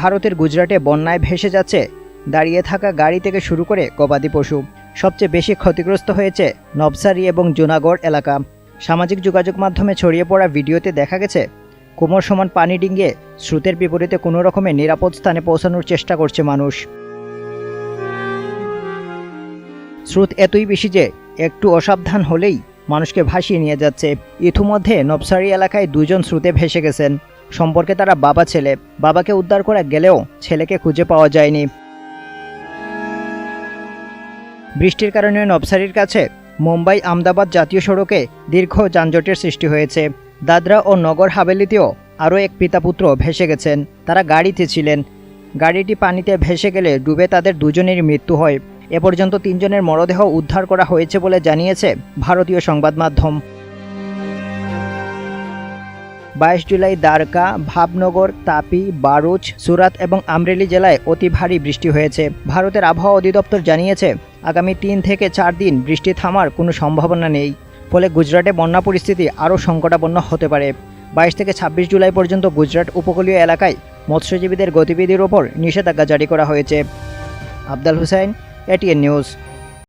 ভারতের গুজরাটে বন্যায় ভেসে যাচ্ছে দাঁড়িয়ে থাকা গাড়ি থেকে শুরু করে গবাদি পশু। সবচেয়ে বেশি ক্ষতিগ্রস্ত হয়েছে নবসারী এবং জুনাগড় এলাকা। সামাজিক যোগাযোগ মাধ্যমে ছড়িয়ে পড়া ভিডিওতে দেখা গেছে কোমর সমান পানি ডিঙিয়ে স্রোতের বিপরীতে কোনো রকমে নিরাপদ স্থানে পৌঁছানোর চেষ্টা করছে মানুষ। স্রোত এতই বেশি যে একটু অসাবধান হলেই মানুষকে ভাসিয়ে নিয়ে যাচ্ছে। ইতিমধ্যে নবসারী এলাকায় 2 জন স্রোতে ভেসে গেছেন। সম্পর্কে তারা বাবা ছেলে। বাবাকে উদ্ধার করা গেলেও ছেলেকে খুঁজে পাওয়া যায়নি। বৃষ্টির কারণে নবসারীর কাছে মুম্বাই আমদাবাদ জাতীয় সড়কে দীর্ঘ যানজটের সৃষ্টি হয়েছে। দাদরা ও নগর হাভেলিতেও আরও এক পিতা পুত্র ভেসে গেছেন। তারা গাড়িতে ছিলেন। গাড়িটি পানিতে ভেসে গেলে ডুবে তাদের দুজনেরই মৃত্যু হয়। এ পর্যন্ত 3 জনের মরদেহ উদ্ধার করা হয়েছে বলে জানিয়েছে ভারতীয় সংবাদ মাধ্যম। 22 জুলাই দ্বারকা, ভাবনগর, তাপি, বারুচ, সুরাত এবং আমরেলি জেলায় অতি ভারী বৃষ্টি হয়েছে। ভারতের আবহাওয়া অধিদপ্তর জানিয়েছে আগামী 3 থেকে 4 দিন বৃষ্টি থামার কোনো সম্ভাবনা নেই। ফলে গুজরাটে বন্যা পরিস্থিতি আরও সংকটাপন্ন হতে পারে। 22 থেকে 26 জুলাই পর্যন্ত গুজরাট উপকূলীয় এলাকায় মৎস্যজীবীদের গতিবিধির ওপর নিষেধাজ্ঞা জারি করা হয়েছে। Afzal Hussain, ATN news.